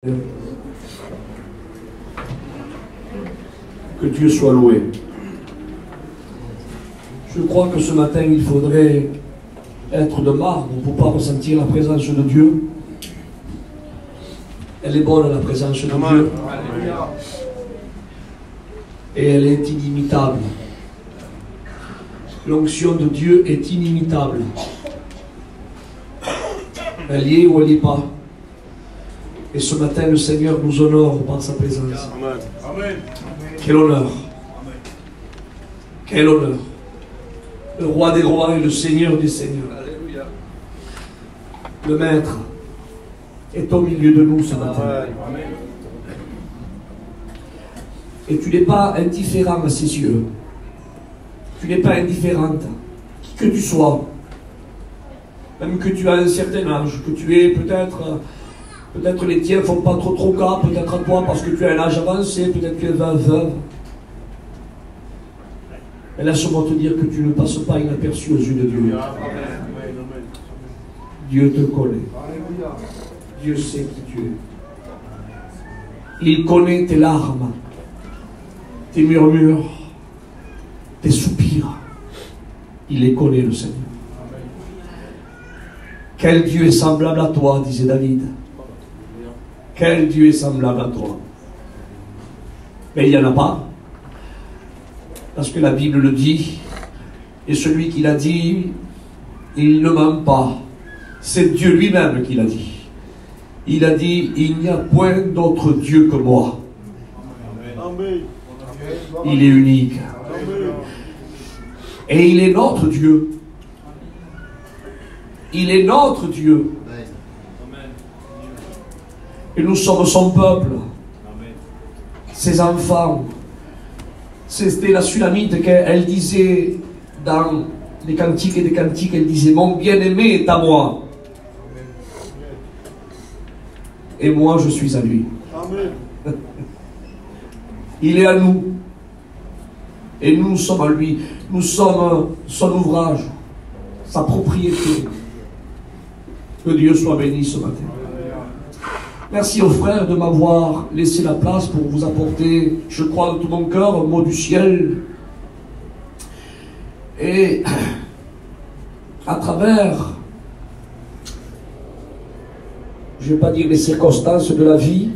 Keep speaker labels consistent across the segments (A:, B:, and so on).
A: Que Dieu soit loué. Je crois que ce matin, il faudrait être de marbre pour ne pas ressentir la présence de Dieu. Elle est bonne, la présence de Dieu. Et elle est inimitable. L'onction de Dieu est inimitable. Elle y est ou elle n'y est pas. Et ce matin, le Seigneur nous honore par sa présence.
B: Amen.
A: Quel honneur. Quel honneur. Le roi des rois et le Seigneur des seigneurs.
B: Alléluia.
A: Le Maître est au milieu de nous ce matin.
B: Amen.
A: Et tu n'es pas indifférent à ses yeux. Tu n'es pas indifférente. Qui que tu sois. Même que tu as un certain âge, que tu es peut-être les tiens ne font pas trop cas, peut-être à toi parce que tu as un âge avancé, peut-être que tu es veuve. Mais laisse-moi te dire que tu ne passes pas inaperçu aux yeux de Dieu. Dieu te connaît. Dieu sait qui tu es. Il connaît tes larmes, tes murmures, tes soupirs. Il les connaît, le Seigneur. Quel Dieu est semblable à toi, disait David. Quel Dieu est semblable à toi? Mais il n'y en a pas. Parce que la Bible le dit. Et celui qui l'a dit, il ne ment pas. C'est Dieu lui-même qui l'a dit. Il a dit, il n'y a point d'autre Dieu que moi.
B: Amen.
A: Il est unique. Et il est notre Dieu. Il est notre Dieu. Et nous sommes son peuple. Ses enfants. C'était la Sulamite qu'elle disait dans les cantiques et des cantiques, elle disait, mon bien-aimé est à moi. Et moi je suis à lui.
B: Amen.
A: Il est à nous. Et nous sommes à lui. Nous sommes son ouvrage, sa propriété. Que Dieu soit béni ce matin. Merci aux frères de m'avoir laissé la place pour vous apporter, je crois de tout mon cœur, un mot du ciel. Et à travers, je ne vais pas dire les circonstances de la vie,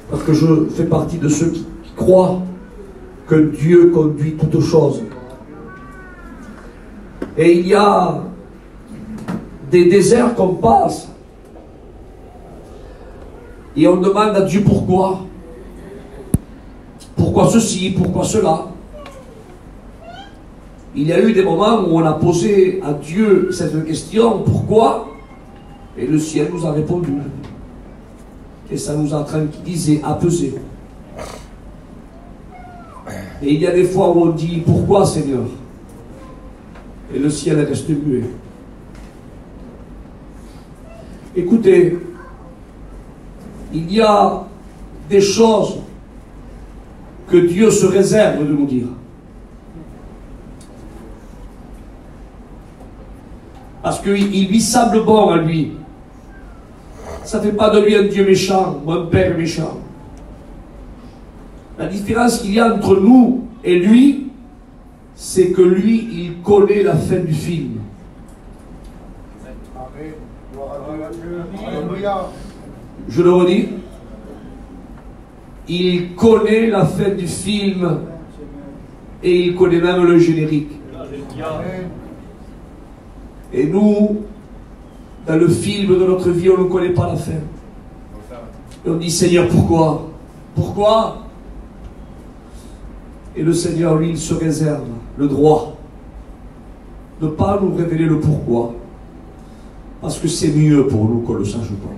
A: parce que je fais partie de ceux qui croient que Dieu conduit toutes choses. Et il y a des déserts qu'on passe. Et on demande à Dieu pourquoi. Pourquoi ceci, pourquoi cela. Il y a eu des moments où on a posé à Dieu cette question, pourquoi? Et le ciel nous a répondu. Et ça nous a tranquillisé, apaisé. Et il y a des fois où on dit, pourquoi Seigneur? Et le ciel reste muet. Écoutez, il y a des choses que Dieu se réserve de nous dire. Parce qu'il lui semble bon à lui. Ça ne fait pas de lui un Dieu méchant ou un père méchant. La différence qu'il y a entre nous et lui, c'est que lui, il connaît la fin du film. Je le redis. Il connaît la fin du film et il connaît même le générique. Et nous, dans le film de notre vie, on ne connaît pas la fin. Et on dit, Seigneur, pourquoi? Pourquoi? Et le Seigneur, lui, il se réserve le droit de ne pas nous révéler le pourquoi. Parce que c'est mieux pour nous qu'on ne le sache pas.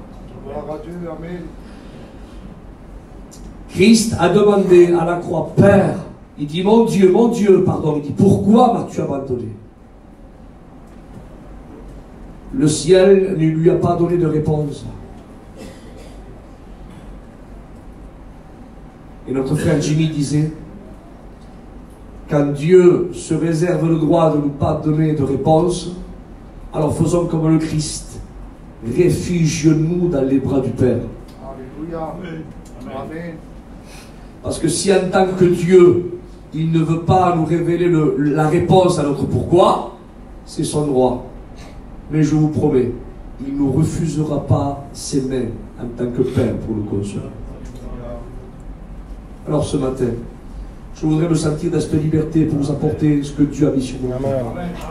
A: Christ a demandé à la croix, Père, il dit, mon Dieu, pardon, il dit, pourquoi m'as-tu abandonné? Le ciel ne lui a pas donné de réponse. Et notre frère Jimmy disait, quand Dieu se réserve le droit de ne pas donner de réponse, alors faisons comme le Christ. réfugions-nous dans les bras du Père.
B: Alléluia. Amen.
A: Parce que si en tant que Dieu, il ne veut pas nous révéler la réponse à notre pourquoi, c'est son droit. Mais je vous promets, il ne refusera pas ses mains en tant que Père pour nous consoler. Alors ce matin, je voudrais me sentir dans cette liberté pour vous apporter ce que Dieu a mis sur nous.
C: Amen.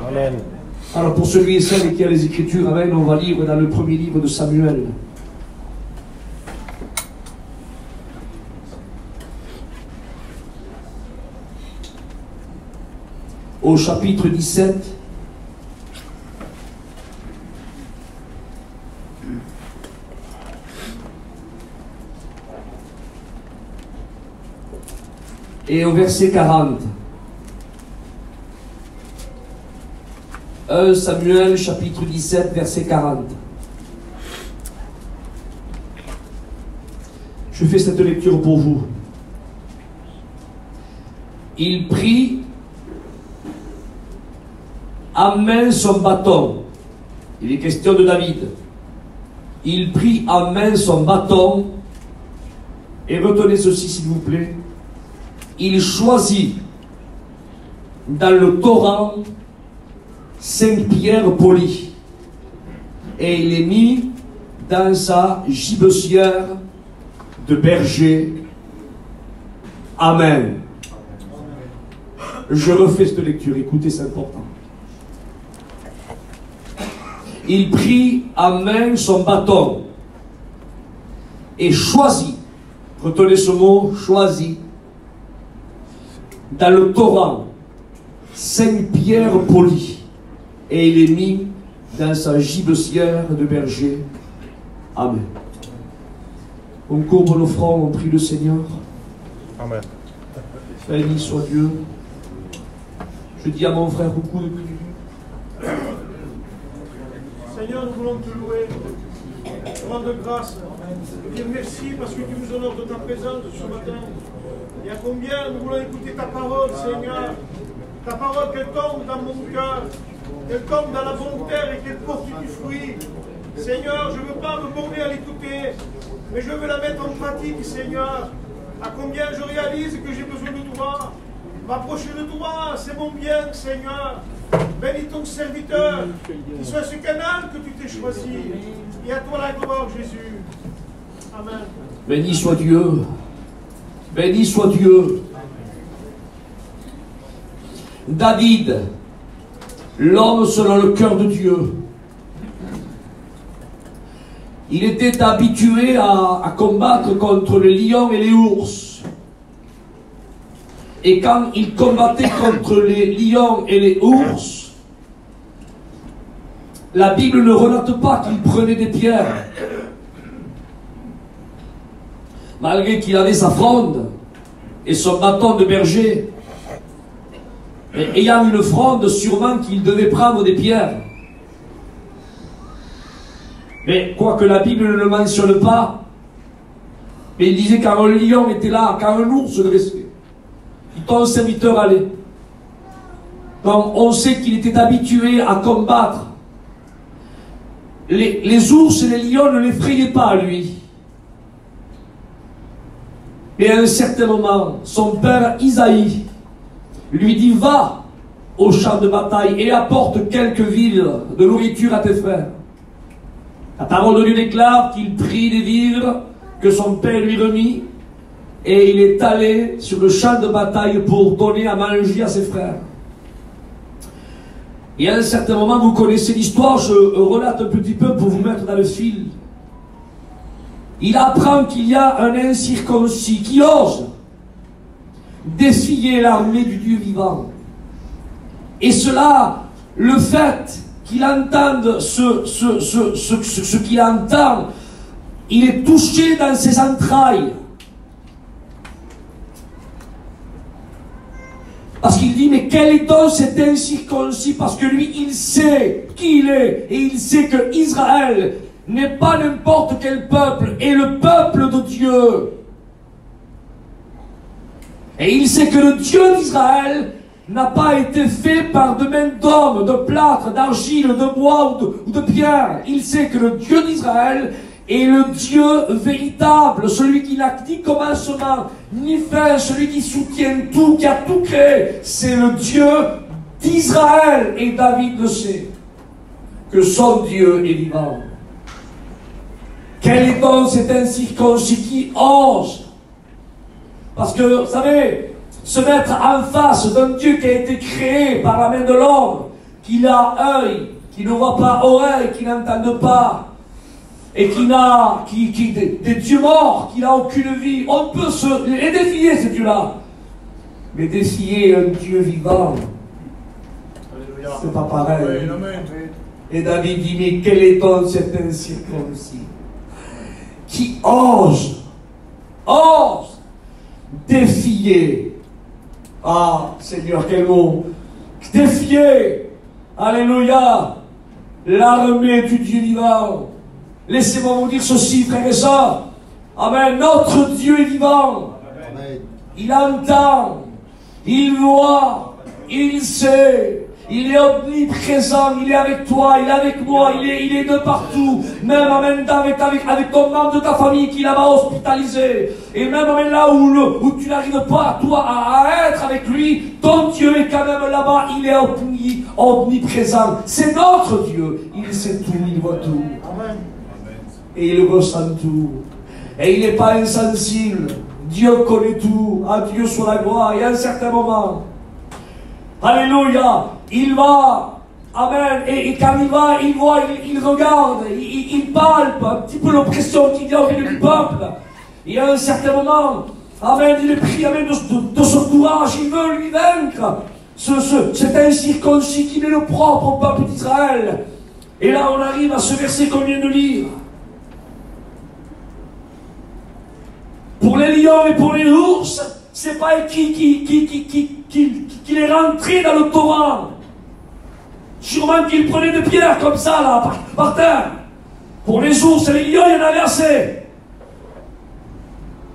C: Amen.
A: Alors pour celui et celle qui a les Écritures, amen, on va lire dans le premier livre de Samuel. Au chapitre 17. Et au verset 40. 1 Samuel chapitre 17 verset 40. Je fais cette lecture pour vous. Il prit à main son bâton. Il est question de David. Il prit à main son bâton et retenez ceci s'il vous plaît. Il choisit dans le torrent 5 pierres polies et il les mit dans sa gibecière de berger. Amen. Je refais cette lecture, écoutez, c'est important. Il prit à main son bâton et choisit, retenez ce mot, choisit, dans le torrent 5 pierres polies et il les mit dans sa gibecière de berger. Amen. On courbe nos fronts, on prie le Seigneur.
C: Amen.
A: Béni soit Dieu. Je dis à mon frère beaucoup de
D: Seigneur, nous voulons te louer, te rendre grâce, te dire merci parce que tu nous honores de ta présence ce matin. Et à combien nous voulons écouter ta parole, Seigneur. Ta parole qu'elle tombe dans mon cœur, qu'elle tombe dans la bonne terre et qu'elle porte du fruit. Seigneur, je ne veux pas me borner à l'écouter, mais je veux la mettre en pratique, Seigneur. À combien je réalise que j'ai besoin de toi. M'approcher de toi, c'est mon bien, Seigneur. Bénis ton serviteur, qu'il soit ce canal que tu t'es choisi. Et à toi la gloire, Jésus. Amen.
A: Béni soit Dieu. Béni soit Dieu. David, l'homme selon le cœur de Dieu, il était habitué à combattre contre les lions et les ours. Et quand il combattait contre les lions et les ours, la Bible ne relate pas qu'il prenait des pierres. Malgré qu'il avait sa fronde et son bâton de berger, mais ayant une fronde, sûrement qu'il devait prendre des pierres. Mais quoique la Bible ne le mentionne pas, mais il disait quand un lion était là, quand un ours se dressait, ton serviteur allait. Donc on sait qu'il était habitué à combattre. Les ours et les lions ne l'effrayaient pas à lui. Et à un certain moment, son père Isaïe lui dit: va au champ de bataille et apporte quelques vivres de nourriture à tes frères. La parole de Dieu déclare qu'il prit des vivres que son père lui remit et il est allé sur le champ de bataille pour donner à manger à ses frères. Et à un certain moment, vous connaissez l'histoire, je relate un petit peu pour vous mettre dans le fil. Il apprend qu'il y a un incirconcis qui ose défier l'armée du Dieu vivant. Et cela, le fait qu'il entende ce qu'il entend, il est touché dans ses entrailles. Parce qu'il dit, mais quel est donc cet incirconcis? Parce que lui, il sait qui il est. Et il sait que Israël n'est pas n'importe quel peuple, est le peuple de Dieu. Et il sait que le Dieu d'Israël n'a pas été fait par de main d'homme, de plâtre, d'argile, de bois ou de pierre. Il sait que le Dieu d'Israël est le Dieu véritable, celui qui n'a ni commencement, ni fin, celui qui soutient tout, qui a tout créé. C'est le Dieu d'Israël. Et David le sait, que son Dieu est vivant. Quel est donc cet incirconcis qui ose? Parce que, vous savez, se mettre en face d'un Dieu qui a été créé par la main de l'homme, qui n'a œil, qui ne voit pas, oreille, qui n'entend pas, et des dieux morts, qui n'a aucune vie, on peut les défier, ces dieux-là. Mais défier un Dieu vivant, c'est pas pareil. Et David dit, mais quel est donc cet incirconcis qui ose défier, ah Seigneur, quel mot, défier, alléluia, l'armée du Dieu vivant. Laissez-moi vous dire ceci, frères et sœurs. Amen. Notre Dieu est vivant. Amen. Il entend, il voit, il sait. Il est omniprésent, il est avec toi, il est avec moi, il est de partout. Même, amen, avec ton membre de ta famille qui là-bas hospitalisé. Et même, amen, là où tu n'arrives pas, toi, à être avec lui, ton Dieu est quand même là-bas, il est omniprésent. C'est notre Dieu. Il sait tout, il voit tout. Amen. Et il ressent tout. Et il n'est pas insensible. Dieu connaît tout. À Dieu soit la gloire. Et à un certain moment, alléluia, il va, amen, et quand il va, il voit, il regarde, il palpe un petit peu l'oppression qu'il y a au milieu du peuple. Et à un certain moment, amen, il est pris, amen, de son courage, il veut lui vaincre cet incirconcis qui est le propre au peuple d'Israël. Et là, on arrive à ce verset qu'on vient de lire. Pour les lions et pour les ours, c'est pas écrit qu'il est rentré dans le torrent. Sûrement qu'il prenait des pierres comme ça, là, par terre. Pour les ours et les lions, il y en avait assez.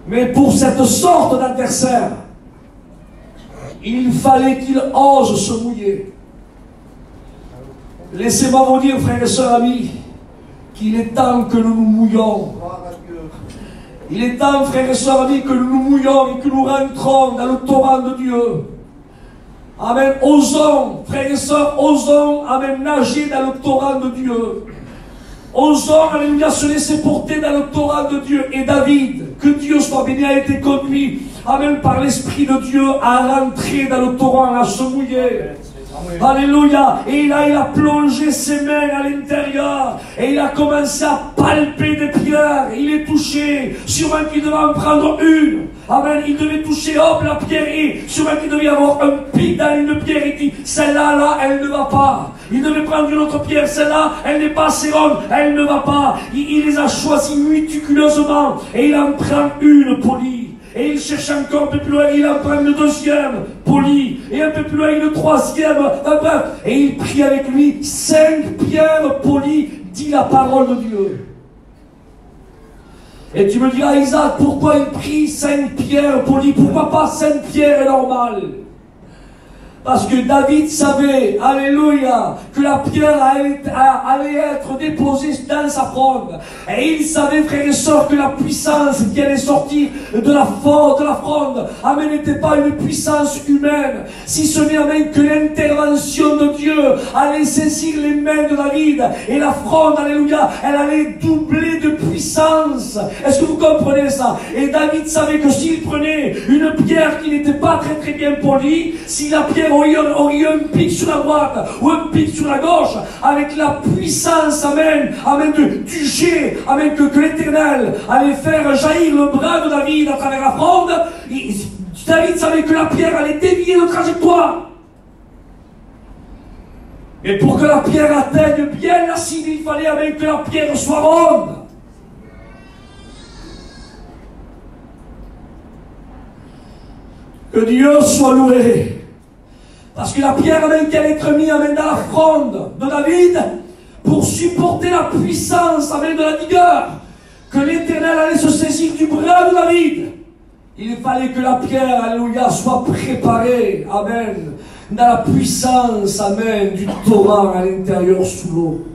A: Mais pour cette sorte d'adversaire, il fallait qu'il ose se mouiller. Laissez-moi vous dire, frères et sœurs, amis, qu'il est temps que nous nous mouillons. Il est temps, frères et sœurs, amis, que nous nous mouillons et que nous rentrons dans le torrent de Dieu. Amen. Osons, frères et sœurs, osons, amen, nager dans le torrent de Dieu. Osons, alléluia, se laisser porter dans le torrent de Dieu. Et David, que Dieu soit béni, a été conduit, amen, par l'Esprit de Dieu à rentrer dans le torrent, à se mouiller. Alléluia. Et là, il a plongé ses mains à l'intérieur. Et il a commencé à palper des pierres. Il est touché. Sûrement qu'il devait en prendre une. Amen. Il devait toucher, hop, la pierre. Et sûrement qu'il devait y avoir un pic dans une pierre. Il dit, celle-là, là, elle ne va pas. Il devait prendre une autre pierre. Celle-là, elle n'est pas assez ronde. Elle ne va pas. Il les a choisis méticuleusement. Et il en prend une polie. Et il cherche encore un peu plus loin, il en prend le deuxième, poli, et un peu plus loin, le troisième, et il prie avec lui 5 pierres polies, dit la parole de Dieu. Et tu me diras, Isaac, pourquoi il prie 5 pierres polies? Pourquoi pas 5 pierres normales? Parce que David savait, alléluia, que la pierre allait être déposée dans sa fronde. Et il savait, frères et sœurs, que la puissance qui allait sortir de la fronde, amen, n'était pas une puissance humaine. Si ce n'est, amen, que l'intervention de Dieu allait saisir les mains de David. Et la fronde, alléluia, elle allait doubler de puissance. Est-ce que vous comprenez ça? Et David savait que s'il prenait une pierre qui n'était pas très très bien polie, si la pierre aurait eu un pic sur la droite ou un pic sur la gauche, avec la puissance, amen, amen, du jet, amen, que l'Éternel allait faire jaillir le bras de David à travers la fronde, David savait que la pierre allait dévier de trajectoire. Et pour que la pierre atteigne bien la cible, il fallait, amen, que la pierre soit ronde. Que Dieu soit loué. Parce que la pierre, amen, qui allait être mise, amen, dans la fronde de David, pour supporter la puissance, amen, de la vigueur, que l'Éternel allait se saisir du bras de David. Il fallait que la pierre, alléluia, soit préparée, amen, dans la puissance, amen, du torrent à l'intérieur sous l'eau.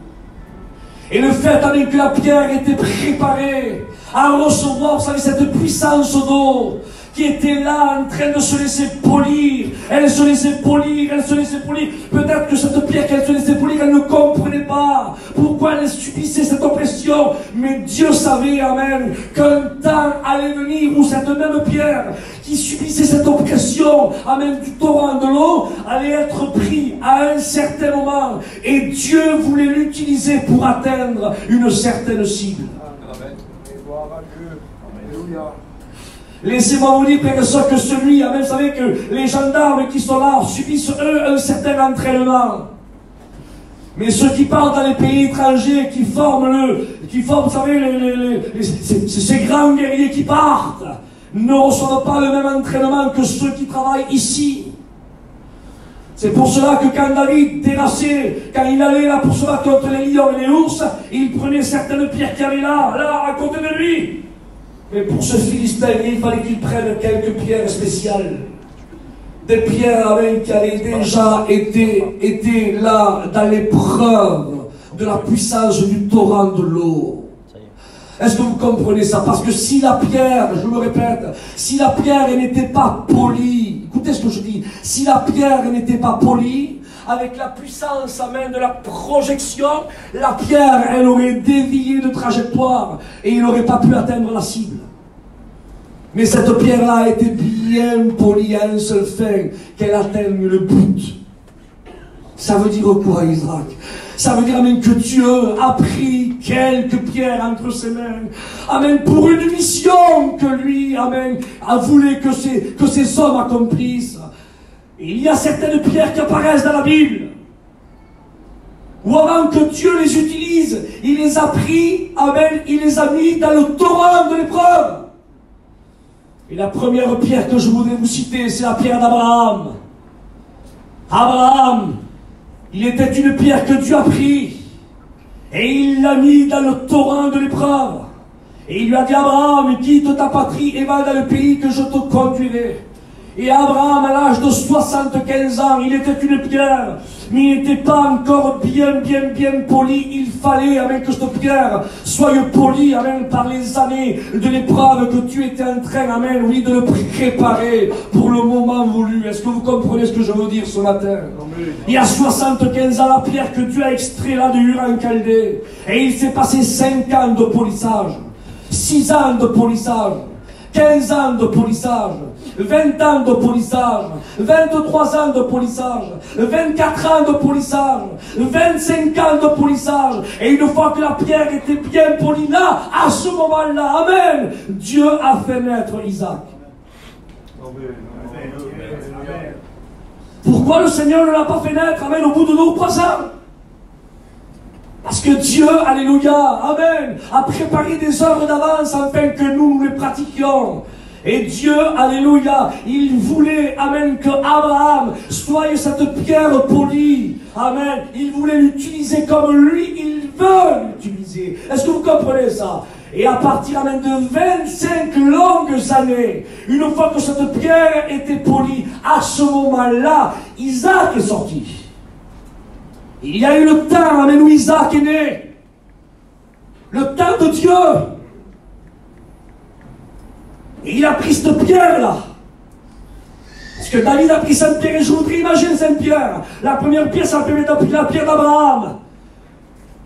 A: Et le fait, amen, que la pierre était préparée à recevoir, vous savez, cette puissance d'eau, qui était là en train de se laisser polir. Elle se laissait polir, elle se laissait polir. Peut-être que cette pierre qu'elle se laissait polir, elle ne comprenait pas pourquoi elle subissait cette oppression. Mais Dieu savait, amen, qu'un temps allait venir où cette même pierre qui subissait cette oppression, amen, du torrent de l'eau, allait être prise à un certain moment. Et Dieu voulait l'utiliser pour atteindre une certaine cible.
B: Amen. Gloire à Dieu. Alléluia.
A: Laissez-moi vous dire, frères et sœurs, que celui, amen, vous savez que les gendarmes qui sont là subissent, eux, un certain entraînement. Mais ceux qui partent dans les pays étrangers, qui forment, vous savez, ces grands guerriers qui partent, ne reçoivent pas le même entraînement que ceux qui travaillent ici. C'est pour cela que quand David terrassait, quand il allait là pour se battre contre les lions et les ours, il prenait certaines pierres qu'il y avait là, à côté de lui. Mais pour ce Philistin, il fallait qu'il prenne quelques pierres spéciales. Des pierres, amen, qui avaient déjà été là dans l'épreuve de la puissance du torrent de l'eau. Est-ce que vous comprenez ça? Parce que si la pierre, je me répète, si la pierre n'était pas polie, écoutez ce que je dis, si la pierre n'était pas polie, avec la puissance, amen, de la projection, la pierre, elle aurait dévié de trajectoire et il n'aurait pas pu atteindre la cible. Mais cette pierre-là a été bien polie à un seul fin, qu'elle atteigne le but. Ça veut dire quoi, Isaac? Ça veut dire, amen, que Dieu a pris quelques pierres entre ses mains, amen, pour une mission que lui, amen, a voulu que ces hommes accomplissent. Et il y a certaines pierres qui apparaissent dans la Bible, où avant que Dieu les utilise, il les a pris, amen, il les a mis dans le torrent de l'épreuve. Et la première pierre que je voudrais vous citer, c'est la pierre d'Abraham. Abraham, il était une pierre que Dieu a pris, et il l'a mis dans le torrent de l'épreuve. Et il lui a dit, Abraham, quitte ta patrie et va dans le pays que je te conduirai. Et Abraham, à l'âge de 75 ans, il était une pierre, mais il n'était pas encore bien poli. Il fallait, amen, que cette pierre soit polie, amen, par les années de l'épreuve que tu étais en train, amen, oui, de le préparer pour le moment voulu. Est-ce que vous comprenez ce que je veux dire ce matin? Il y a 75 ans, la pierre que Dieu a extrait là de Ur en Chaldée, et il s'est passé 5 ans de polissage, 6 ans de polissage, 15 ans de polissage, 20 ans de polissage, 23 ans de polissage, 24 ans de polissage, 25 ans de polissage. Et une fois que la pierre était bien polie là, à ce moment-là, amen, Dieu a fait naître Isaac. Pourquoi le Seigneur ne l'a pas fait naître, amen, au bout de 2 ou 3 ans? Parce que Dieu, alléluia, amen, a préparé des œuvres d'avance afin que nous les pratiquions. Et Dieu, alléluia, il voulait, amen, que Abraham soit cette pierre polie. Amen. Il voulait l'utiliser comme lui, il veut l'utiliser. Est-ce que vous comprenez ça? Et à partir, amen, de 25 longues années, une fois que cette pierre était polie, à ce moment-là, Isaac est sorti. Il y a eu le temps, amen, où Isaac est né. Le temps de Dieu. Et il a pris cette pierre-là. Parce que David a pris cette pierre, et je voudrais imaginer cette pierre. La première pierre, ça permet d'appeler la pierre d'Abraham.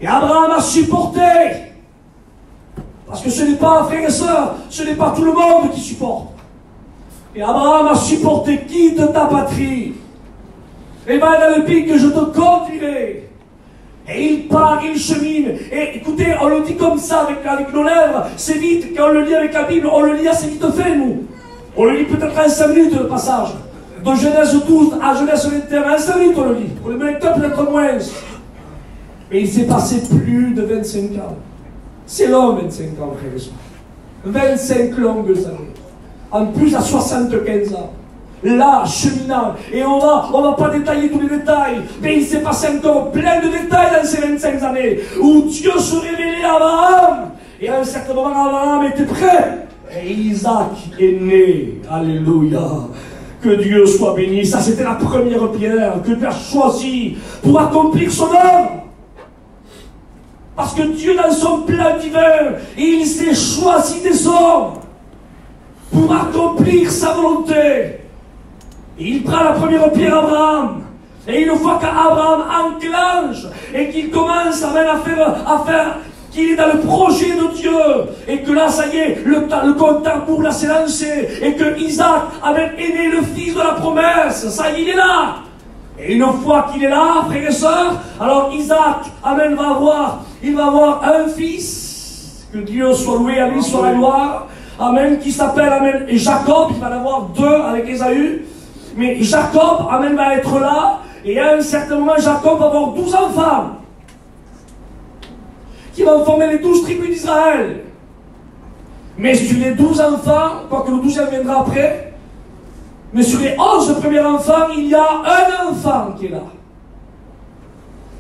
A: Et Abraham a supporté. Parce que ce n'est pas, frères et sœurs, ce n'est pas tout le monde qui supporte. Et Abraham a supporté, quitte ta patrie. Et va dans le pays que je te conduirai. Et il part, il chemine. Et écoutez, on le dit comme ça avec nos lèvres. C'est vite, quand on le lit avec la Bible, on le lit assez vite fait, nous. On le lit peut-être en 5 minutes, le passage. De Genèse 12 à Genèse 21, en 5 minutes, on le lit. Pour le lecteur, peut-être moins. Mais il s'est passé plus de 25 ans. C'est long, 25 ans, frère et sœurs. 25 longues années. En plus, à 75 ans. Là, cheminant, et on va pas détailler tous les détails, mais il s'est passé encore plein de détails dans ces 25 années, où Dieu se révélait à Abraham, et à un certain moment, Abraham était prêt, et Isaac est né, alléluia. Que Dieu soit béni. Ça, c'était la première pierre que Dieu a choisie pour accomplir son œuvre. Parce que Dieu, dans son plan divin, il s'est choisi des hommes pour accomplir sa volonté. Et il prend la première pierre, Abraham. Et une fois qu'Abraham enclenche et qu'il commence à faire qu'il est dans le projet de Dieu, et que là, ça y est, le compte à rebours là s'est lancé, et que Isaac avait aimé le fils de la promesse, ça y est, il est là. Et une fois qu'il est là, frères et sœurs, alors Isaac, amen, il va avoir un fils, que Dieu soit loué, à lui soit la gloire, amen, qui s'appelle, amen, Jacob, il va en avoir 2 avec Ésaü, mais Jacob, amen, va être là, et à un certain moment, Jacob va avoir 12 enfants, qui vont former les 12 tribus d'Israël. Mais sur les 12 enfants, quoique le 12e viendra après, mais sur les 11 premiers enfants, il y a un enfant qui est là.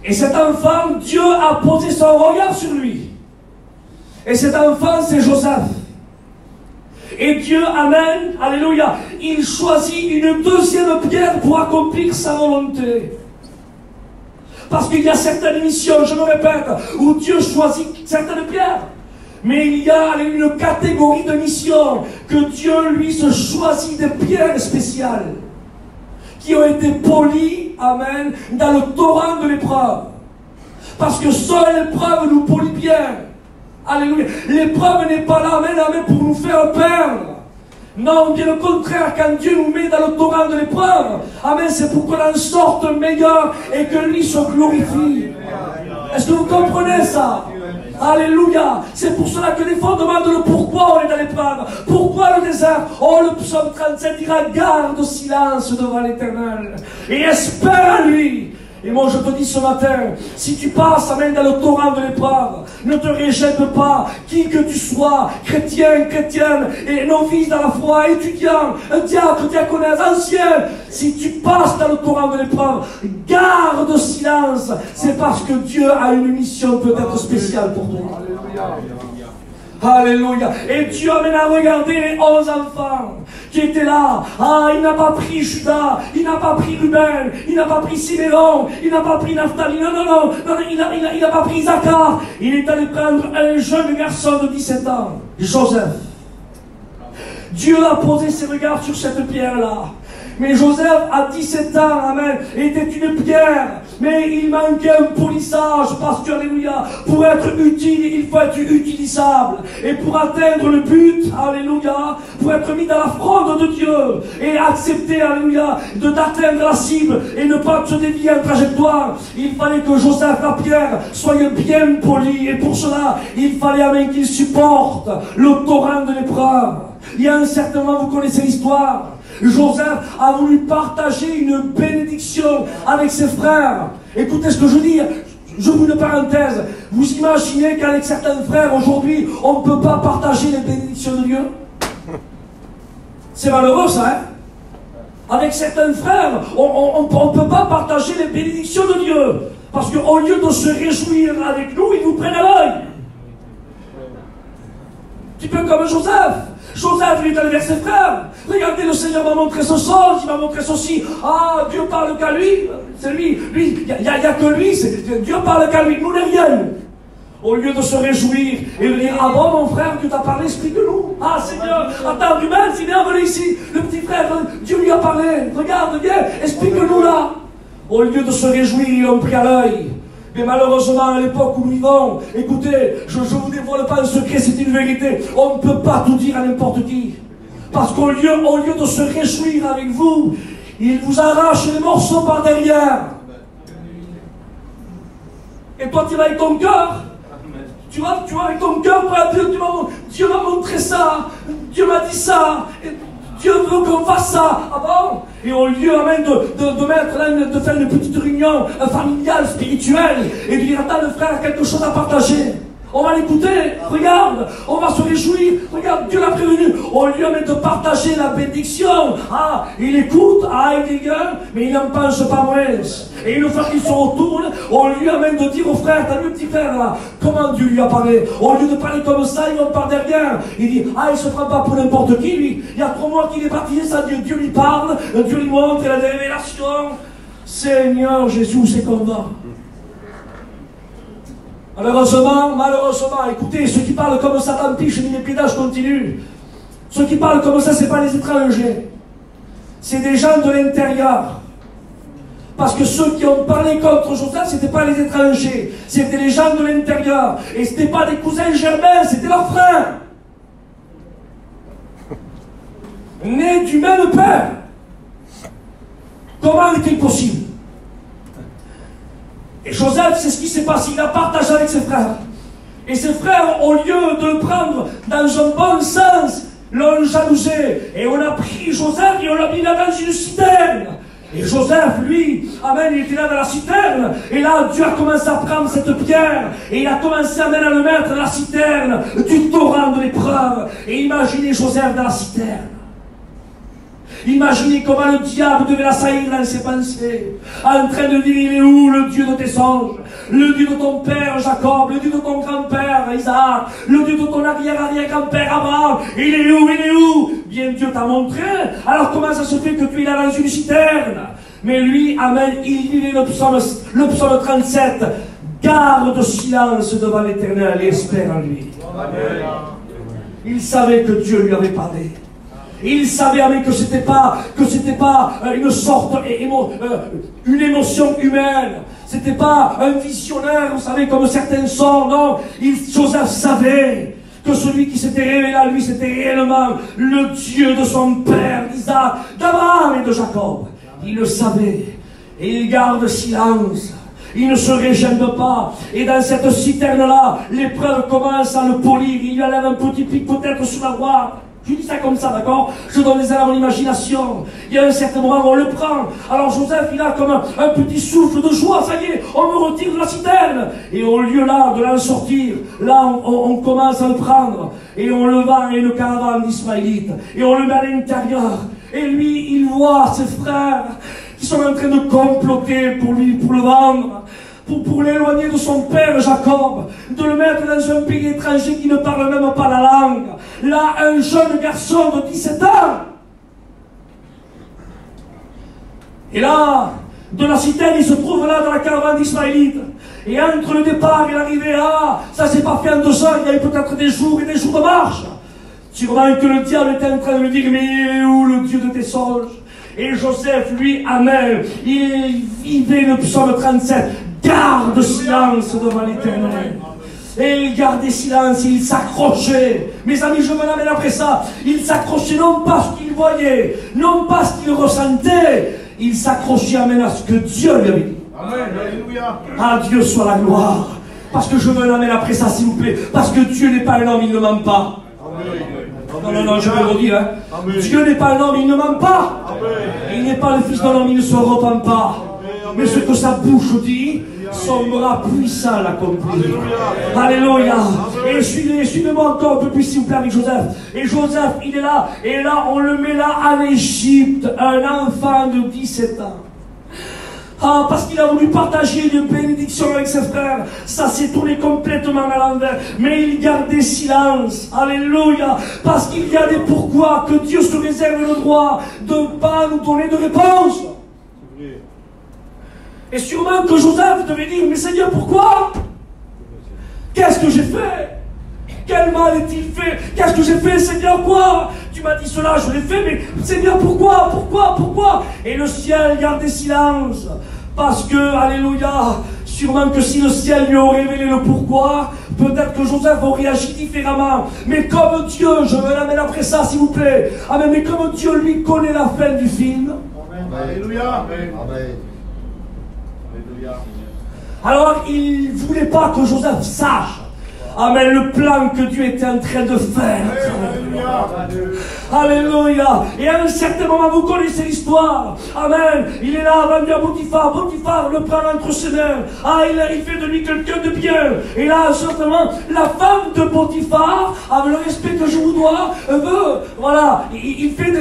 A: Et cet enfant, Dieu a posé son regard sur lui. Et cet enfant, c'est Joseph. Et Dieu, amen, alléluia, il choisit une deuxième pierre pour accomplir sa volonté. Parce qu'il y a certaines missions, je me répète, où Dieu choisit certaines pierres. Mais il y a une catégorie de missions que Dieu, lui, se choisit des pierres spéciales qui ont été polies, amen, dans le torrent de l'épreuve. Parce que seule l'épreuve nous polie bien. Alléluia. L'épreuve n'est pas là, amen, amen, pour nous faire perdre. Non, bien au contraire, quand Dieu nous met dans le torrent de l'épreuve, amen, c'est pour qu'on en sorte meilleur et que lui se glorifie. Est-ce que vous comprenez ça? Alléluia. C'est pour cela que des fois on demande le pourquoi on est dans l'épreuve. Pourquoi le désert? Oh, le psaume 37 dira, garde silence devant l'Éternel et espère à lui. Et moi je te dis ce matin, si tu passes, amen, dans le torrent de l'épreuve, ne te rejette pas, qui que tu sois, chrétien, chrétienne, et novice dans la foi, étudiant, diacre, diaconesse, ancien, si tu passes dans le torrent de l'épreuve, garde silence, c'est parce que Dieu a une mission peut-être spéciale pour toi. Alléluia. Et Dieu amène à regarder les 11 enfants qui étaient là. Ah, il n'a pas pris Judas, il n'a pas pris Ruben, il n'a pas pris Siméon, il n'a pas pris Naphtali, non, il n'a pas pris Zacharie. Il est allé prendre un jeune garçon de 17 ans, Joseph. Dieu a posé ses regards sur cette pierre-là. Mais Joseph, à 17 ans, amen, était une pierre. Mais il manquait un polissage, parce que, alléluia, pour être utile, il faut être utilisable. Et pour atteindre le but, alléluia, pour être mis dans la fronde de Dieu, et accepter, alléluia, d'atteindre la cible, et ne pas se dévier en trajectoire, il fallait que Joseph, la pierre, soit bien poli. Et pour cela, il fallait, amen, qu'il supporte le torrent de l'épreuve. Il y a un certain moment, vous connaissez l'histoire, Joseph a voulu partager une bénédiction avec ses frères. Écoutez ce que je dis, j'ouvre une parenthèse. Vous imaginez qu'avec certains frères aujourd'hui, on ne peut pas partager les bénédictions de Dieu? C'est malheureux ça, hein? Avec certains frères, on ne peut pas partager les bénédictions de Dieu. Parce qu'au lieu de se réjouir avec nous, ils nous prennent à l'œil. Un petit peu comme Joseph. Joseph, il est allé vers ses frères. Regardez, le Seigneur m'a montré ce songe, il m'a montré ceci. Ah, Dieu parle qu'à lui. C'est lui, il n'y a que lui. Dieu parle qu'à lui, nous n'est rien. Au lieu de se réjouir et de dire, ah bon, mon frère, Dieu t'a parlé, explique-nous. Ah, Seigneur, attends, Ruben, c'est bien, venez ici. Le petit frère, Dieu lui a parlé. Regarde, viens, explique-nous là. Au lieu de se réjouir, ils l'ont pris à l'œil. Mais malheureusement, à l'époque où nous vivons, écoutez, je ne vous dévoile pas un secret, c'est une vérité. On ne peut pas tout dire à n'importe qui. Parce qu'au lieu de se réjouir avec vous, il vous arrache les morceaux par derrière. Et toi, tu vas avec ton cœur. Tu vas avec ton cœur pour dire, Dieu m'a montré ça, Dieu m'a dit ça. Dieu veut qu'on fasse ça. Ah bon? Et au lieu, amen, de faire une petite réunion familiale, spirituelle, et de dire, attends, le frère a quelque chose à partager. On va l'écouter, regarde, on va se réjouir, regarde, Dieu l'a prévenu. au lieu même de partager la bénédiction, il écoute, il gueule, mais il n'en pense pas moins. Et une fois qu'il se retourne, au lieu même de dire au frère, t'as vu le petit frère là, comment Dieu lui a parlé, au lieu de parler comme ça, il en parle derrière. Il dit, il se prend pas pour n'importe qui, lui. Il y a 3 mois qu'il est baptisé, ça Dieu lui parle, Dieu lui montre, il a des révélations. Seigneur Jésus, c'est comme ça. Malheureusement, écoutez, ceux qui parlent comme ça, tant pis, je dis les pédages continuent. Ceux qui parlent comme ça, ce n'est pas les étrangers. C'est des gens de l'intérieur. Parce que ceux qui ont parlé contre Joseph, ce n'étaient pas les étrangers. C'était les gens de l'intérieur. Et ce n'étaient pas des cousins germains, c'était leurs frères. Nés du même père. Comment est-il possible? Et Joseph, c'est ce qui s'est passé, il a partagé avec ses frères. Et ses frères, au lieu de le prendre dans un bon sens, l'ont jalousé. Et on a pris Joseph et on l'a mis là dans une citerne. Et Joseph, lui, il était là dans la citerne. Et là, Dieu a commencé à prendre cette pierre. Et il a commencé à le mettre dans la citerne du torrent de l'épreuve. Et imaginez Joseph dans la citerne. Imaginez comment le diable devait l'assaillir dans ses pensées, en train de dire, il est où le Dieu de tes songes, le Dieu de ton père Jacob, le Dieu de ton grand-père Isaac, le Dieu de ton arrière-arrière-grand-père Abraham, il est où? Bien Dieu t'a montré, alors comment ça se fait que tu es là dans une citerne? Mais lui, il vivait le psaume 37, garde silence devant l'Éternel et espère en lui. Amen. Il savait que Dieu lui avait parlé. Il savait que c'était pas une sorte, une émotion humaine. C'était pas un visionnaire, vous savez, comme certains sont. Non, Joseph savait que celui qui s'était révélé à lui, c'était réellement le Dieu de son père, d'Isaac, d'Abraham et de Jacob. Il le savait. Et il garde silence. Il ne se régène pas. Et dans cette citerne-là, l'épreuve commence à le polir. Il lui enlève un petit pic peut-être sur la voie. Je dis ça comme ça, d'accord? Je donne des ailes à mon imagination. Il y a un certain moment où on le prend. Alors Joseph, il a comme un petit souffle de joie. Ça y est, on me retire de la citerne. Et au lieu là de l'en sortir, là on commence à le prendre. Et on le vend à une caravane d'Ismaélites. Et on le met à l'intérieur. Et lui, il voit ses frères qui sont en train de comploter pour le vendre. Pour l'éloigner de son père Jacob, de le mettre dans un pays étranger qui ne parle même pas la langue. Là, un jeune garçon de 17 ans. Et là, de la citerne, il se trouve là dans la caravane d'Ismaélites. Et entre le départ et l'arrivée, ça s'est pas fait en 2 heures, il y a eu peut-être des jours et des jours de marche. Sûrement que le diable était en train de lui dire, mais il est où le Dieu de tes songes? Et Joseph, lui, il vivait le psaume 37. Garde silence devant l'Éternel. Et il gardait silence, il s'accrochait. Mes amis, je me l'amène après ça. Il s'accrochait non pas à ce qu'il voyait, non pas à ce qu'il ressentait. Il s'accrochait à ce que Dieu lui avait dit.
D: Amen, alléluia.
A: À Dieu soit la gloire. Parce que je me l'amène après ça, s'il vous plaît. Parce que Dieu n'est pas un homme, il ne ment pas. Non, je vais le redire. Dieu n'est pas un homme, il ne ment pas. Il n'est pas le fils d'un homme, il ne se repent pas. Mais ce que sa bouche dit, son bras puissant l'accomplit. Alléluia. Et suivez-moi encore un peu plus, s'il vous plaît, avec Joseph. Et Joseph, il est là. Et là, on le met là en Égypte. Un enfant de 17 ans. Parce qu'il a voulu partager une bénédiction avec ses frères. Ça s'est tourné complètement à l'envers. Mais il gardait silence. Alléluia. Parce qu'il y a des pourquoi que Dieu se réserve le droit de ne pas nous donner de réponse. Et sûrement que Joseph devait dire, mais Seigneur, pourquoi? Qu'est-ce que j'ai fait? Quel mal est-il fait? Qu'est-ce que j'ai fait, Seigneur? Quoi? Tu m'as dit cela, je l'ai fait, mais Seigneur, pourquoi? Et le ciel gardait silence. Parce que, alléluia, sûrement que si le ciel lui aurait révélé le pourquoi, peut-être que Joseph aurait agi différemment. Mais comme Dieu, je me l'amène après ça, s'il vous plaît. Amen. Mais comme Dieu, lui, connaît la fin du film.
D: Amen. Alléluia. Amen.
A: Alors, il ne voulait pas que Joseph sache. Amen, le plan que Dieu était en train de faire. Alléluia. Et à un certain moment, vous connaissez l'histoire. Amen. Il est là, vendu à Potiphar. Potiphar le prend entre ses mains. Ah, il fait de lui quelqu'un de bien. Et là, certainement, la femme de Potiphar, avec le respect que je vous dois, veut, voilà, il fait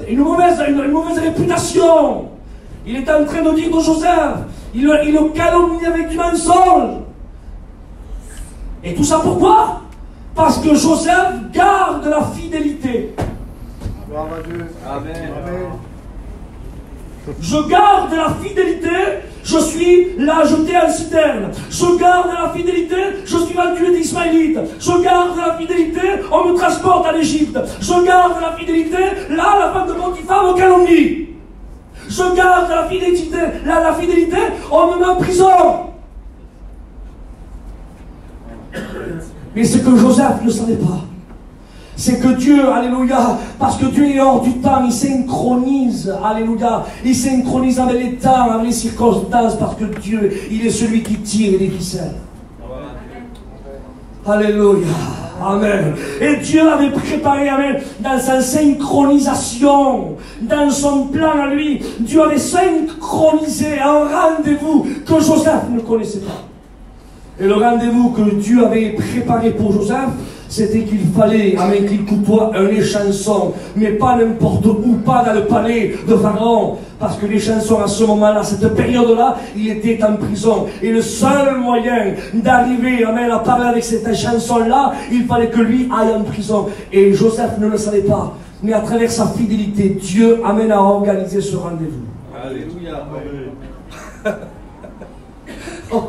A: une mauvaise réputation. Il est en train de dire de Joseph, il le calomnie avec du mensonge. Et tout ça pourquoi? Parce que Joseph garde la fidélité.
B: Gloire à Dieu. Amen.
A: Je garde la fidélité, je suis là jeté en citerne. Je garde la fidélité, je suis vendu des Ismaélites. Je garde la fidélité, on me transporte en Égypte. Je garde la fidélité, là la femme de Potiphar me calomnie. Je garde la fidélité, on me met en prison. Mais ce que Joseph ne savait pas, c'est que Dieu, alléluia, parce que Dieu est hors du temps, il synchronise, alléluia, il synchronise avec les temps, avec les circonstances, parce que Dieu, il est celui qui tire les ficelles. Alléluia, amen. Et Dieu avait préparé, amen, dans sa synchronisation, dans son plan à lui, Dieu avait synchronisé un rendez-vous que Joseph ne connaissait pas. Et le rendez-vous que Dieu avait préparé pour Joseph, c'était qu'il fallait, amen, qu'il côtoie un échanson, mais pas n'importe où, pas dans le palais de Pharaon, parce que l'échanson à ce moment-là, cette période-là, il était en prison. Et le seul moyen d'arriver, amen, à parler avec cet échanson-là, il fallait que lui aille en prison. Et Joseph ne le savait pas, mais à travers sa fidélité, Dieu amène à organiser ce rendez-vous.
B: Alléluia.
A: Oh,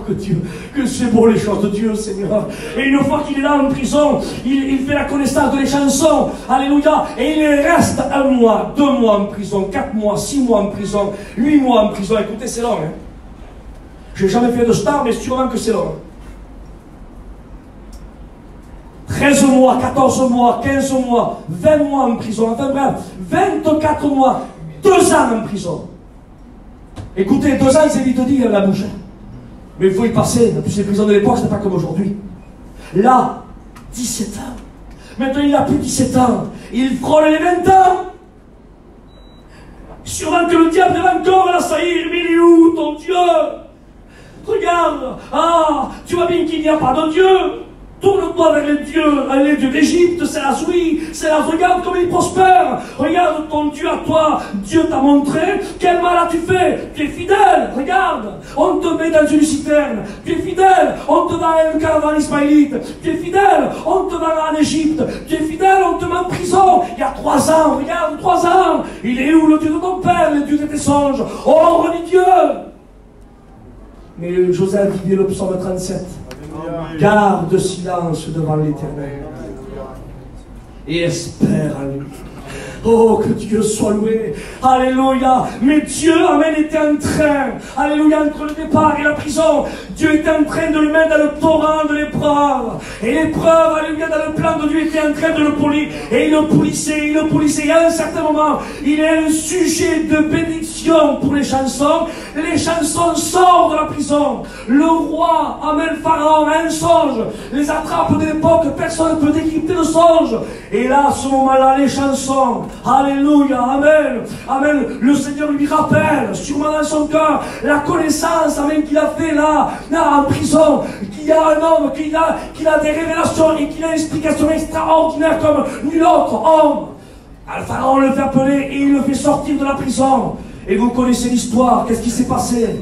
A: que c'est beau les choses de Dieu, Seigneur. Et une fois qu'il est là en prison, il fait la connaissance de l'échanson. Alléluia. Et il reste 1 mois, 2 mois en prison, 4 mois, 6 mois en prison, 8 mois en prison. Écoutez, c'est long. Hein. J'ai jamais fait de star, mais sûrement que c'est long. 13 mois, 14 mois, 15 mois, 20 mois en prison. Enfin bref, 24 mois, 2 ans en prison. Écoutez, 2 ans, c'est vite dit, la bouche. Mais il faut y passer. En plus, les prisons de l'époque, c'était pas comme aujourd'hui. Là, 17 ans. Maintenant, il n'a plus 17 ans. Il frôle les 20 ans. Sûrement que le diable va encore l'assaillir. Mais il est où, ton Dieu? Regarde. Ah, tu vois bien qu'il n'y a pas de Dieu. Tourne-toi vers les dieux d'Égypte, c'est la souris, c'est la... Regarde comme il prospère, regarde ton Dieu à toi, Dieu t'a montré, quel mal as-tu fait? Tu es fidèle, regarde, on te met dans une citerne, tu es fidèle, on te va à un caravane ismaélite, tu es fidèle, on te va en Égypte, tu es fidèle, on te met en prison, il y a 3 ans, regarde, 3 ans, il est où le Dieu de ton père, le Dieu de tes songes? Oh, relis Dieu! Mais Joseph dit le psaume 37. Garde silence devant l'Éternel et espère en lui. Oh, que Dieu soit loué. Alléluia. Mais Dieu, amen, était en train, alléluia, entre le départ et la prison, Dieu était en train de le mettre dans le torrent de l'épreuve. Et l'épreuve, alléluia, dans le plan de Dieu, était en train de le polir. Et il le polissait, Et à un certain moment, il est un sujet de bénédiction pour les chansons. Les chansons sortent de la prison. Le roi, amen, Pharaon, a un songe. Les attrapes de l'époque, personne ne peut décrypter le songe. Et là, à ce moment-là, les chansons, alléluia, amen, amen, le Seigneur lui rappelle, sûrement dans son cœur, la connaissance, amen, qu'il a fait là en prison, qu'il y a un homme, qu'il a des révélations et qu'il a une explication extraordinaire comme nul autre homme. Alors, Pharaon le fait appeler et il le fait sortir de la prison. Et vous connaissez l'histoire, qu'est-ce qui s'est passé?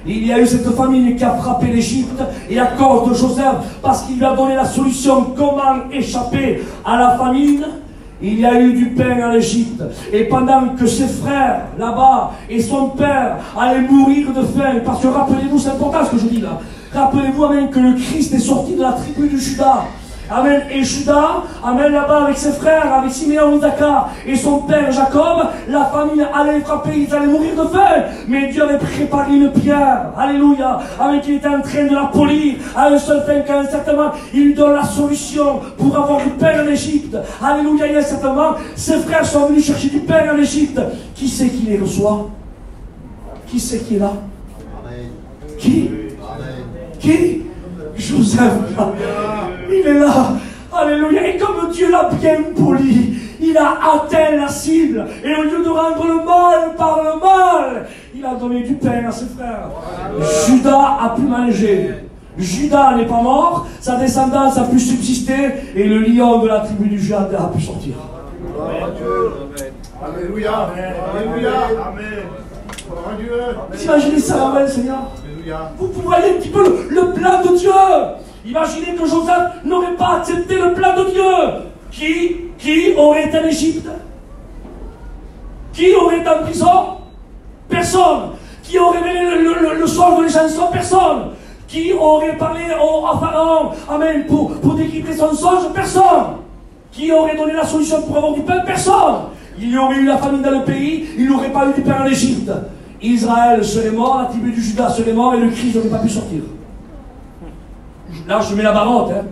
A: Il y a eu cette famine qui a frappé l'Égypte et à cause de Joseph, parce qu'il lui a donné la solution comment échapper à la famine. Il y a eu du pain en Égypte. Et pendant que ses frères, là-bas, et son père allaient mourir de faim, parce que rappelez-vous, c'est important ce que je dis là, rappelez-vous, amen, que le Christ est sorti de la tribu de Juda. Amen. Et Judas, amen, là-bas avec ses frères, avec Siméon, Isaac et son père Jacob, la famine allait les frapper, ils allaient mourir de faim. Mais Dieu avait préparé une pierre, alléluia, amen, qu'il était en train de la polir, à un seul fin qu'à un certain moment, il lui donne la solution pour avoir du pain en Égypte. Alléluia, et à un certain moment, ses frères sont venus chercher du pain en Égypte. Qui c'est qui les reçoit? Qui c'est qui est là? Qui? Qui? Joseph, il est là. Alléluia. Et comme Dieu l'a bien poli, il a atteint la cible. Et au lieu de rendre le mal par le mal, il a donné du pain à ses frères. Judas a pu manger. Judas n'est pas mort, sa descendance a pu subsister, et le lion de la tribu du Judas a pu sortir.
D: Alléluia. Alléluia. Amen.
A: Vous imaginez ça, Amen, Seigneur? Vous voyez un petit peu le plan de Dieu. Imaginez que Joseph n'aurait pas accepté le plan de Dieu. Qui aurait été en Égypte? Qui aurait été en prison? Personne. Qui aurait révélé le sort de les chansons? Personne. Qui aurait parlé à Pharaon, Amen, pour décrypter son songe? Personne. Qui aurait donné la solution pour avoir du pain? Personne. Il y aurait eu la famine dans le pays, il n'aurait pas eu du pain en Égypte. Israël serait mort, la tribu du Judas serait mort et le Christ n'aurait pas pu sortir. Là, je mets la barotte. Hein.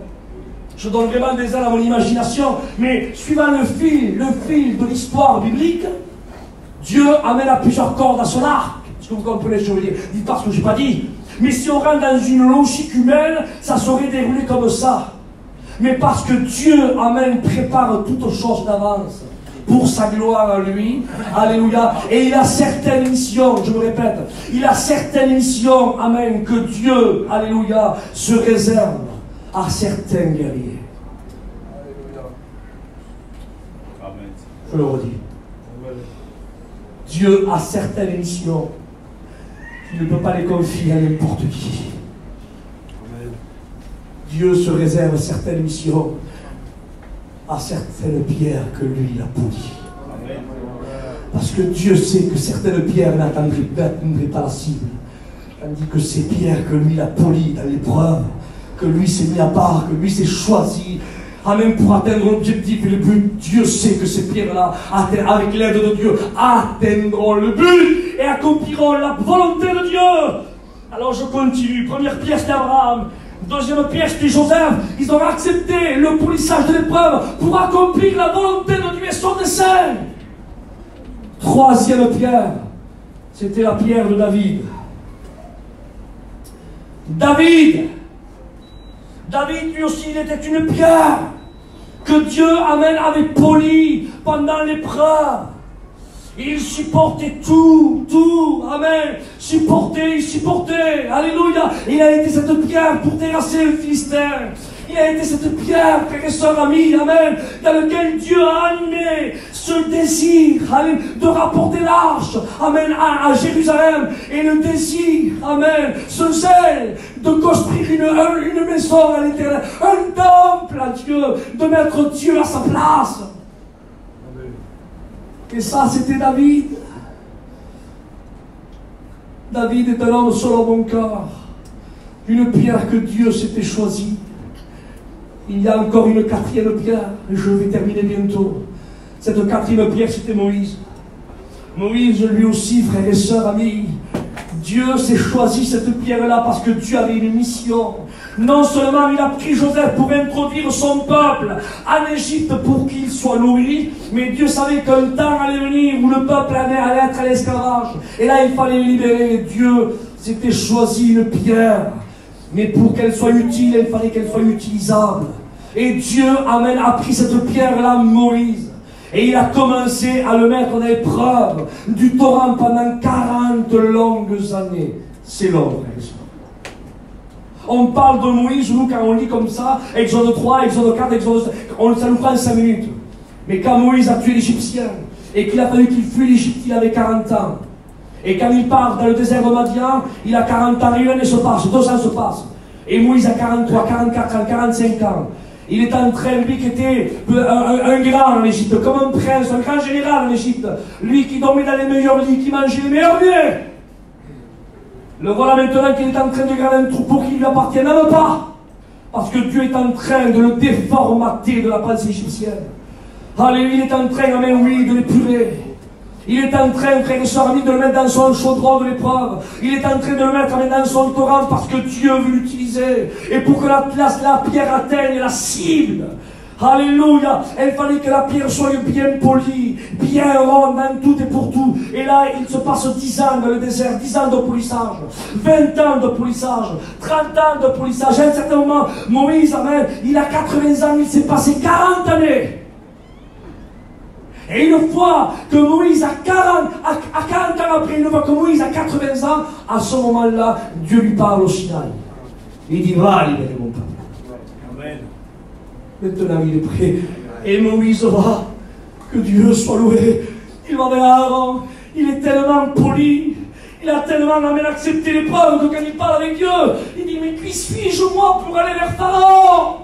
A: Je donne vraiment des ailes à mon imagination, mais suivant le fil de l'histoire biblique, Dieu amène à plusieurs cordes à son arc. Est-ce que vous comprenez ce que je veux dire? Dites pas ce que je n'ai pas dit. Mais si on rentre dans une logique humaine, ça serait déroulé comme ça. Mais parce que Dieu prépare toutes choses d'avance pour sa gloire à lui, alléluia, et il a certaines missions, je me répète, il a certaines missions, amen, que Dieu, alléluia, se réserve à certains guerriers.
B: Amen.
A: Je le redis. Dieu a certaines missions, il ne peut pas les confier à n'importe qui. Dieu se réserve certaines missions à certaines pierres que lui a polies. Parce que Dieu sait que certaines pierres n'atteindraient pas la cible. Tandis que ces pierres que lui a polies dans l'épreuve, que lui s'est mis à part, que lui s'est choisi, Amen, pour atteindre l'objectif et le but, Dieu sait que ces pierres-là, avec l'aide de Dieu, atteindront le but et accompliront la volonté de Dieu. Alors je continue. Première pièce d'Abraham. Deuxième pièce de Joseph. Ils ont accepté le polissage de l'épreuve pour accomplir la volonté de Dieu et son dessein. Troisième pierre, c'était la pierre de David. David, lui aussi, il était une pierre que Dieu, Amen, avait polie pendant l'épreuve. Il supportait tout, Amen. Il supportait, alléluia. Il a été cette pierre pour terrasser le Philistin. Il a été cette pierre, frères et sœurs, amis, Amen, dans lequel Dieu a animé ce désir, Amen, de rapporter l'arche, Amen, à Jérusalem. Et le désir, Amen, ce zèle de construire une maison à l'Éternel, un temple à Dieu, de mettre Dieu à sa place. Et ça, c'était David. David est un homme selon mon cœur. Une pierre que Dieu s'était choisie. Il y a encore une quatrième pierre, et je vais terminer bientôt. Cette quatrième pierre, c'était Moïse. Moïse, lui aussi, frères et sœurs, amis, Dieu s'est choisi cette pierre-là parce que Dieu avait une mission. Non seulement il a pris Joseph pour introduire son peuple en Égypte pour qu'il soit nourri, mais Dieu savait qu'un temps allait venir où le peuple allait être à l'esclavage. Et là, il fallait le libérer. Dieu s'était choisi une pierre. Mais pour qu'elle soit utile, il fallait qu'elle soit utilisable. Et Dieu, Amen, a pris cette pierre-là, Moïse. Et il a commencé à le mettre en épreuve du torrent pendant 40 longues années. C'est long, frère et sœur. On parle de Moïse, nous, quand on lit comme ça, Exode 3, Exode 4, Exode 5, ça nous prend 5 minutes. Mais quand Moïse a tué l'Égyptien, et qu'il a fallu qu'il fuit l'Égypte, il avait 40 ans. Et quand il part dans le désert de Madian, il a 40 ans, et une année se passe, 2 ans se passent. Et Moïse a 43, 44 ans, 45 ans. Il est en train, lui qui était un grand en Égypte, comme un prince, un grand général en Égypte. Lui qui dormait dans les meilleurs lits, qui mangeait les meilleurs biens. Le voilà maintenant qu'il est en train de garder un troupeau qui ne lui appartient même pas. Parce que Dieu est en train de le déformater de la pensée égyptienne. Alléluia, il est en train, amen, oui, de l'épurer. Il est en train, frère et soeur, de le mettre dans son chaudron de l'épreuve. Il est en train de le mettre dans son torrent parce que Dieu veut l'utiliser. Et pour que la pierre atteigne la cible. Alléluia. Il fallait que la pierre soit bien polie, bien ronde en tout et pour tout. Et là, il se passe 10 ans dans le désert, 10 ans de polissage, 20 ans de polissage, 30 ans de polissage. À un certain moment, Moïse, amen, il a 80 ans, il s'est passé 40 années. Et une fois que Moïse a 40 ans après, une fois que Moïse a 80 ans, à ce moment-là, Dieu lui parle au Sinaï. Il dit, va libérer mon peuple.
D: Amen.
A: Maintenant, il est prêt. Et Moïse va. Que Dieu soit loué. Il va vers Aaron. Il est tellement poli. Il a tellement même accepté l'épreuve que quand il parle avec Dieu, il dit, mais qui suis-je moi pour aller vers Pharaon?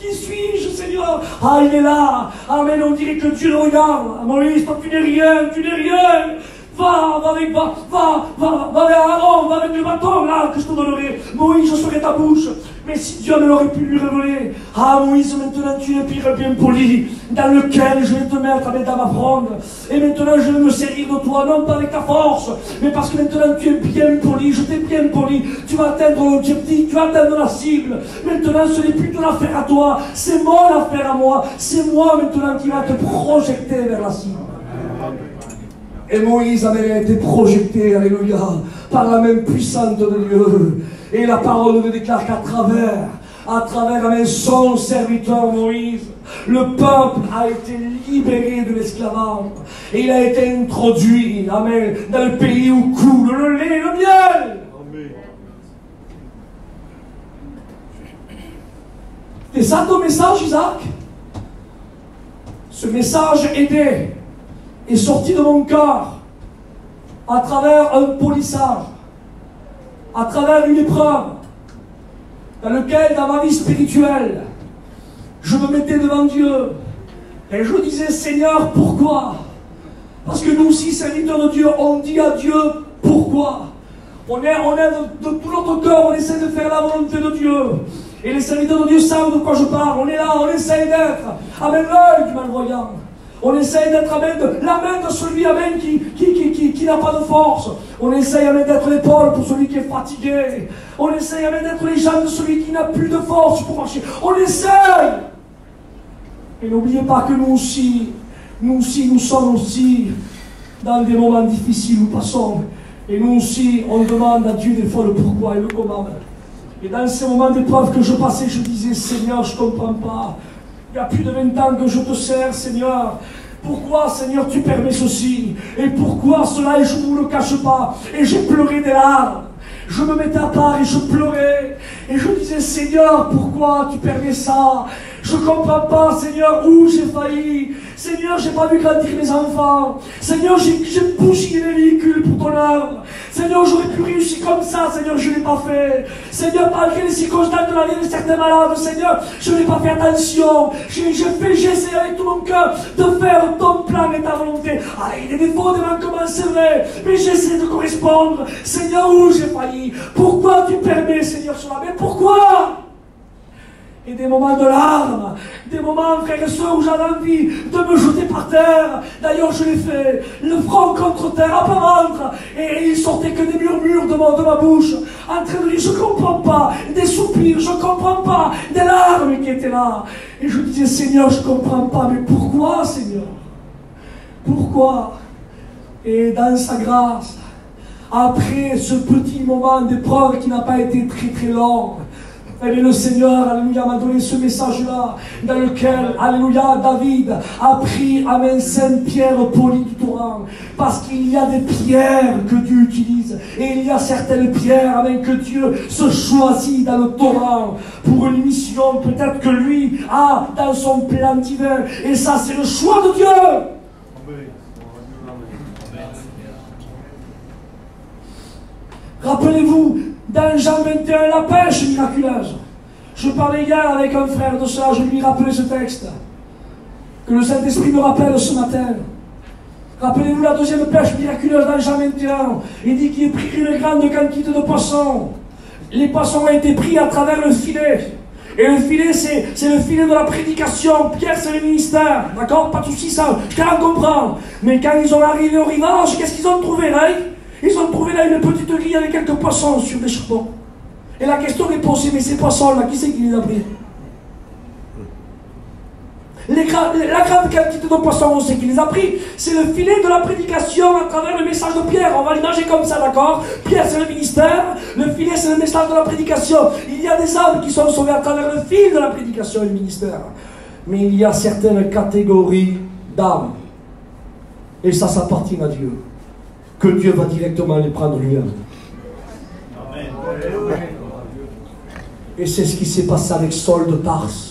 A: Qui suis-je, Seigneur? Ah, il est là. Amen, on dirait que Dieu le regarde. Moïse, toi, tu n'es rien, tu n'es rien. Va vers Aaron, va avec le bâton là que je te donnerai. Moïse, je serai ta bouche. Mais si Dieu ne l'aurait pu lui révéler, ah Moïse, maintenant tu es pire bien poli, dans lequel je vais te mettre avec ta fronde. Et maintenant je vais me servir de toi, non pas avec ta force, mais parce que maintenant tu es bien poli, je t'ai bien poli. Tu vas atteindre l'objectif, tu vas atteindre la cible. Maintenant ce n'est plus ton affaire à toi, c'est mon affaire à moi. C'est moi maintenant qui va te projeter vers la cible. Et Moïse avait été projeté, alléluia, par la main puissante de Dieu. Et la parole nous déclare qu'à travers amen, son serviteur Moïse, le peuple a été libéré de l'esclavage. Et il a été introduit, amen, dans le pays où coule le lait et le miel. Amen. C'est ça ton message, Isaac? Ce message aidé est sorti de mon cœur à travers un polissage, à travers une épreuve dans laquelle, dans ma vie spirituelle, je me mettais devant Dieu et je disais, Seigneur, pourquoi? Parce que nous aussi, serviteurs de Dieu, on dit à Dieu pourquoi. On est de tout notre cœur, on essaie de faire la volonté de Dieu. Et les serviteurs de Dieu savent de quoi je parle. On est là, on essaie d'être, amen, l'œil du malvoyant. On essaye d'être, amen, la main de celui, amen, qui n'a pas de force. On essaye, amen, d'être l'épaule pour celui qui est fatigué. On essaye, amen, d'être les jambes de celui qui n'a plus de force pour marcher. On essaye. Et n'oubliez pas que nous aussi, nous sommes aussi dans des moments difficiles où nous passons. Et nous aussi, on demande à Dieu des fois le pourquoi et le comment. Et dans ces moments d'épreuve que je passais, je disais, Seigneur, je ne comprends pas. Il y a plus de 20 ans que je te sers, Seigneur. Pourquoi, Seigneur, tu permets ceci? Et pourquoi cela? Et je ne vous le cache pas. Et j'ai pleuré des larmes. Je me mettais à part et je pleurais. Et je disais, Seigneur, pourquoi tu permets ça? Je ne comprends pas, Seigneur, où j'ai failli. Seigneur, je n'ai pas vu grandir mes enfants. Seigneur, j'ai bousillé les véhicules pour ton œuvre. Seigneur, j'aurais pu réussir comme ça. Seigneur, je ne l'ai pas fait. Seigneur, malgré les circonstances de la vie de certains malades, Seigneur, je n'ai pas fait attention. J'ai essayé avec tout mon cœur de faire ton plan et ta volonté. Ah, il y a des défauts, des manquements, c'est vrai. Mais j'essaie de correspondre. Seigneur, où j'ai failli? Pourquoi tu permets, Seigneur, cela? Mais pourquoi? Et des moments de larmes, des moments, frères et sœurs, où j'avais envie de me jeter par terre. D'ailleurs, je l'ai fait, le front contre terre, à plat ventre, et il sortait que des murmures de ma bouche, en train de dire, je ne comprends pas, des soupirs, je ne comprends pas, des larmes qui étaient là. Et je disais, Seigneur, je ne comprends pas, mais pourquoi, Seigneur? Pourquoi? Et dans sa grâce, après ce petit moment d'épreuve qui n'a pas été très très long, et le Seigneur, alléluia, m'a donné ce message-là, dans lequel, alléluia, David a pris, amen, 5 pierres polies du torrent, parce qu'il y a des pierres que Dieu utilise, et il y a certaines pierres, amen, que Dieu se choisit dans le torrent, pour une mission peut-être que lui a dans son plan divin, et ça c'est le choix de Dieu. Rappelez-vous, dans Jean 21, la pêche miraculeuse. Je parlais hier avec un frère de cela, je lui rappelais ce texte. Que le Saint-Esprit me rappelle ce matin. Rappelez-vous la deuxième pêche miraculeuse dans Jean 21. Il dit qu'il a pris une grande quantité de poissons. Les poissons ont été pris à travers le filet. Et le filet, c'est le filet de la prédication. Pierre, c'est le ministère. D'accord? Pas de soucis, ça, je peux en comprendre. Mais quand ils ont arrivé au rivage, qu'est-ce qu'ils ont trouvé là? Ils ont trouvé là une petite grille avec quelques poissons sur des charbons. Et la question est posée, mais ces poissons-là, qui c'est qui les a pris?
E: La grande quantité de poissons, on sait qui les a pris. C'est le filet de la prédication à travers le message de Pierre. On va l'imaginer comme ça, d'accord? Pierre, c'est le ministère. Le filet, c'est le message de la prédication. Il y a des âmes qui sont sauvées à travers le fil de la prédication et le ministère. Mais il y a certaines catégories d'âmes. Et ça appartient à Dieu. Que Dieu va directement les prendre lui-même. Et c'est ce qui s'est passé avec Saul de Tarse.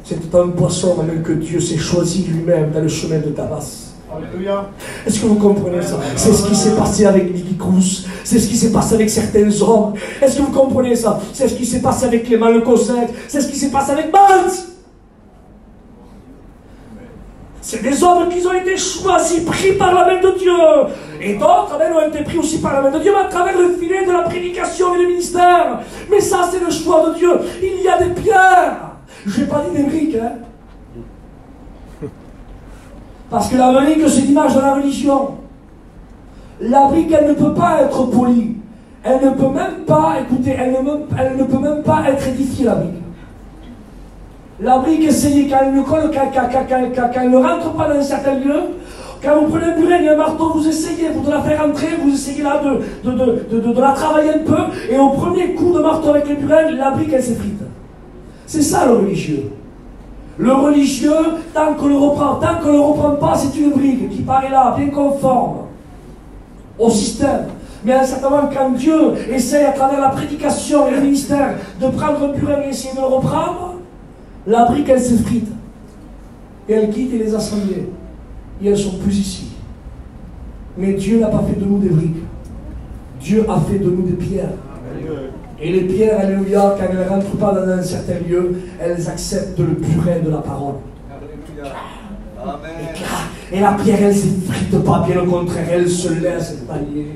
E: C'était un poisson même que Dieu s'est choisi lui-même dans le chemin de Damas.
D: Alléluia.
E: Est-ce que vous comprenez ça? C'est ce qui s'est passé avec Nicky Cruz. C'est ce qui s'est passé avec certains hommes. Est-ce que vous comprenez ça? C'est ce qui s'est passé avec Clément Le Cosset. C'est ce qui s'est passé avec Mans. C'est des hommes qui ont été choisis, pris par la main de Dieu. Et d'autres ont été pris aussi par la main de Dieu, mais à travers le filet de la prédication et le ministère. Mais ça, c'est le choix de Dieu. Il y a des pierres. Je n'ai pas dit des briques, hein. Parce que la brique, c'est l'image de la religion. La brique, elle ne peut pas être polie. Elle ne peut même pas, écoutez, elle ne peut même pas être édifiée, la brique. La brique, essayez, quand elle ne colle, quand elle ne rentre pas dans un certain lieu, quand vous prenez un burin et un marteau, vous essayez de la faire entrer, vous essayez là de la travailler un peu, et au premier coup de marteau avec le burin, la brique, elle s'effrite. C'est ça le religieux. Le religieux, tant qu'on le reprend pas, c'est une brique qui paraît là, bien conforme au système. Mais certainement, quand Dieu essaie à travers la prédication et le ministère de prendre un burin et essayer de le reprendre, la brique, elle s'effrite. Et elle quitte les assemblées. Et elles ne sont plus ici. Mais Dieu n'a pas fait de nous des briques. Dieu a fait de nous des pierres. Et les pierres, alléluia, quand elles ne rentrent pas dans un certain lieu, elles acceptent le burin de la parole. Et la pierre, elle ne s'effrite pas, bien au contraire, elle se laisse tailler.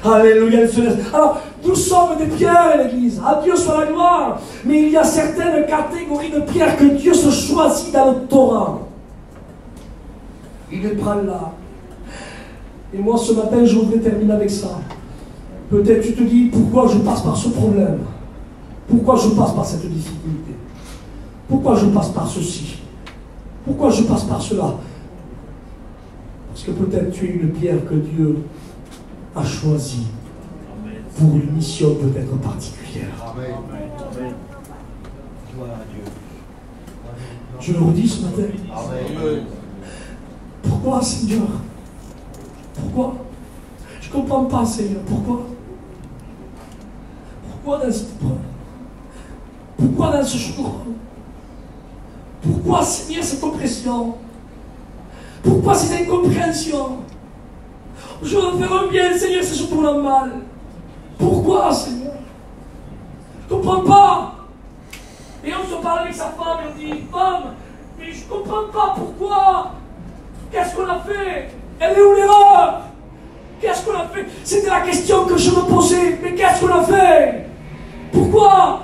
E: Alléluia, elle se laisse. Alors, nous sommes des pierres, l'Église. À Dieu soit la gloire. Mais il y a certaines catégories de pierres que Dieu se choisit dans le Torah. Il les prend là. Et moi, ce matin, je voudrais terminer avec ça. Peut-être tu te dis, pourquoi je passe par ce problème? Pourquoi je passe par cette difficulté? Pourquoi je passe par ceci? Pourquoi je passe par cela? Parce que peut-être tu es une pierre que Dieu a choisie pour une mission peut-être particulière.
B: Amen.
E: Je le redis ce matin. Pourquoi, Seigneur? Pourquoi? Je ne comprends pas, Seigneur. Pourquoi? Pourquoi dans cette épreuve? Pourquoi dans ce jour? Pourquoi, Seigneur, cette oppression? Pourquoi ces incompréhensions? Je veux faire un bien, Seigneur, c'est surtout le mal. Pourquoi, Seigneur? Je ne comprends pas. Et on se parle avec sa femme et on dit, femme, mais je ne comprends pas pourquoi. Qu'est-ce qu'on a fait? Elle est où l'erreur? Qu'est-ce qu'on a fait? C'était la question que je me posais. Mais qu'est-ce qu'on a fait? Pourquoi?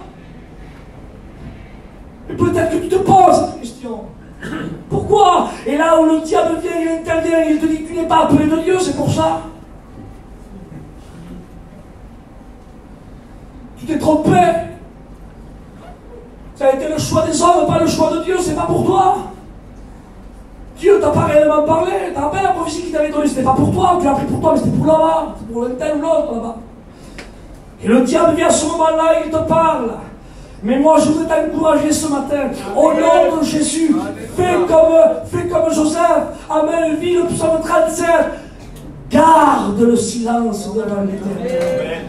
E: Et peut-être que tu te poses cette question. Pourquoi? Et là où le diable vient, il intervient, il te dit que tu n'es pas appelé de Dieu, c'est pour ça. Tu t'es trompé. Ça a été le choix des hommes, pas le choix de Dieu, c'est pas pour toi. Dieu t'a pas réellement parlé, t'as rappelé la prophétie qu'il t'avait donnée, c'était pas pour toi, tu l'as pris pour toi, mais c'était pour là-bas, c'était pour tel ou l'autre là-bas. Et le diable vient à ce moment-là, il te parle. Mais moi je voudrais t'encourager ce matin, au nom de Jésus, fais comme Joseph, Amen, vis le psaume 37, garde le silence devant l'Éternel.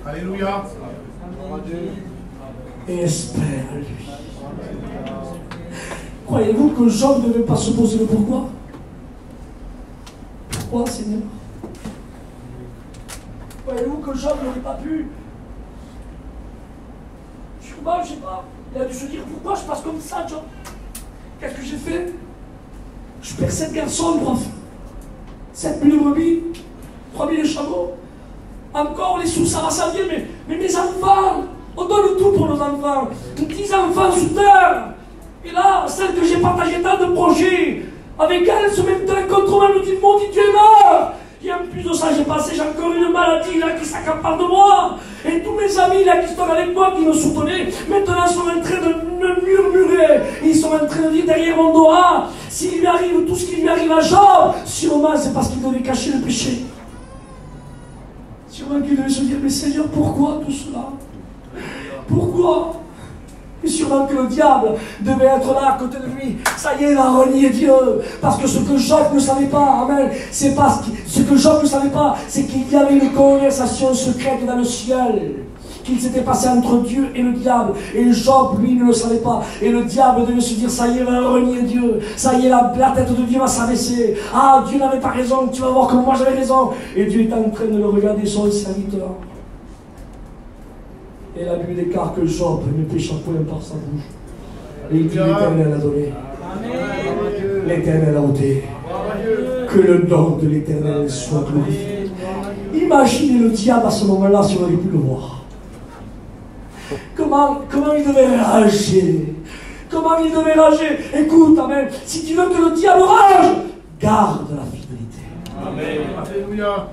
D: Alléluia.
E: Et espère lui. Croyez-vous que Job ne devait pas se poser le pourquoi? Pourquoi, Seigneur? Croyez-vous que Job n'aurait pas pu? Je sais pas. Il a dû se dire pourquoi je passe comme ça, Job? Qu'est-ce que j'ai fait? Je perds 7 garçons, 7 000 brebis, 3 000 chameaux. Encore les sous, ça va s'en venir, mais mes enfants, on donne tout pour nos enfants. 10 enfants sous terre. Et là, celle que j'ai partagé tant de projets, avec elle, ce même temps, contre moi, nous dit, maudit Dieu est mort. Il y a un plus de ça, j'ai passé, j'ai encore une maladie là qui s'accapare de moi. Et tous mes amis là qui sont avec moi, qui me soutenaient, maintenant sont en train de me murmurer. Ils sont en train de dire derrière mon dos, ah, s'il lui arrive tout ce qui lui arrive à Job, sûrement c'est parce qu'il devait cacher le péché. Sûrement qu'il devait se dire, mais Seigneur, pourquoi tout cela? Pourquoi? Et sûrement que le diable devait être là à côté de lui. Ça y est, il a renié Dieu. Parce que ce que Job ne savait pas, amen, c'est parce que ce que Job ne savait pas, c'est qu'il y avait une conversation secrète dans le ciel qu'il s'était passé entre Dieu et le diable. Et Job, lui, ne le savait pas. Et le diable devait se dire, ça y est, il va renier Dieu. Ça y est, la tête de Dieu va s'abaisser. Ah, Dieu n'avait pas raison, tu vas voir que moi j'avais raison. Et Dieu est en train de le regarder, son serviteur. Et la Bible déclare que Job ne pécha point par sa bouche. Et il dit, l'Éternel a donné. L'Éternel a ôté. Que le nom de l'Éternel soit glorifié. Imaginez le diable à ce moment-là si on aurait pu le voir. Comment il devait rager. Comment il devait rager. Écoute, amen. Si tu veux que le diable rage, garde la fidélité.
D: Amen. Alléluia.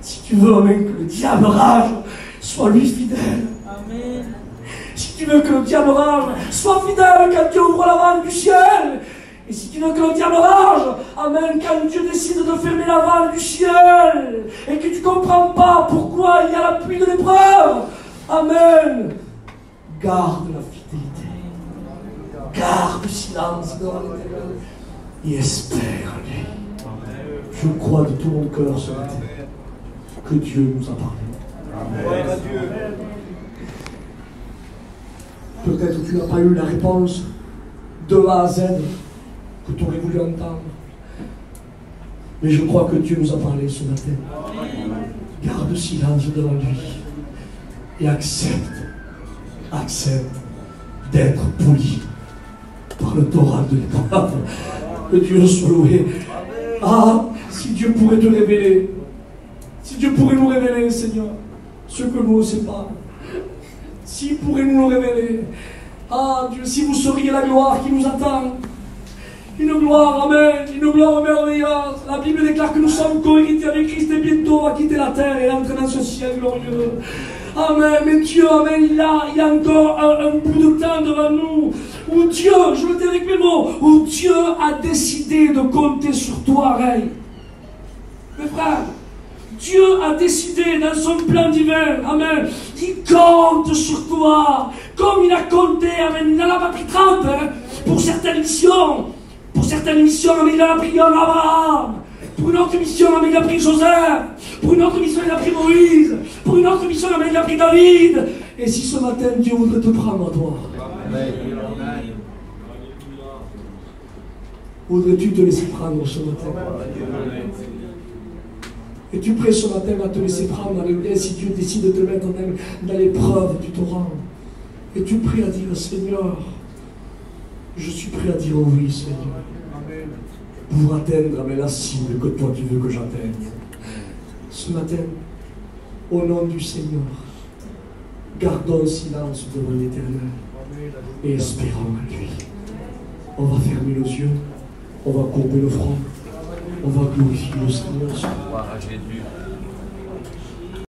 E: Si tu veux, amen, que le diable rage, sois lui fidèle.
F: Amen.
E: Si tu veux que le diable rage, sois fidèle quand Dieu ouvre la vanne du ciel. Et si tu veux que le diable rage, amen, quand Dieu décide de fermer la vanne du ciel, et que tu ne comprends pas pourquoi il y a la pluie de l'épreuve, amen, garde la fidélité. Garde le silence devant l'Éternel et espère en lui. Je crois de tout mon cœur ce matin que Dieu nous a parlé.
D: Amen.
E: Peut-être que tu n'as pas eu la réponse de A à Z que tu aurais voulu entendre. Mais je crois que Dieu nous a parlé ce matin. Garde silence devant lui et accepte d'être poli par le torrent de l'épreuve. Que Dieu soit loué. Ah, si Dieu pourrait te révéler, si Dieu pourrait nous révéler, Seigneur, ce que nous ne savons pas. S'il pourrait nous le révéler. Ah Dieu, si vous seriez la gloire qui nous attend. Une gloire, amen, une gloire merveilleuse. La Bible déclare que nous sommes co-héritiers avec Christ et bientôt on va quitter la terre et entrer dans ce ciel glorieux. Amen, mais Dieu, amen, il y a encore un bout de temps devant nous où Dieu, je le dis avec mes mots, où Dieu a décidé de compter sur toi, Ray. Mes frères, Dieu a décidé dans son plan divin, amen, il compte sur toi, comme il a compté, amen, il n'en a pas pris 30, hein, pour certaines missions, amen, il en a pris un Abraham, pour une autre mission, amen, il a pris Joseph, pour une autre mission, il a pris Moïse, pour une autre mission, amen, il a pris David, et si ce matin, Dieu voudrait te prendre à toi, voudrais-tu te laisser prendre ce matin? Es-tu prêt ce matin à te laisser prendre? Alléluia, si Dieu décide de te mettre dans l'épreuve du torrent, es-tu prêt à dire, Seigneur, je suis prêt à dire oui, Seigneur, pour atteindre la cible que toi tu veux que j'atteigne. Ce matin, au nom du Seigneur, gardons silence devant l'Éternel et espérons en lui. On va fermer nos yeux, on va courber le front, on va glorifier le Seigneur.
B: Gloire à Jésus.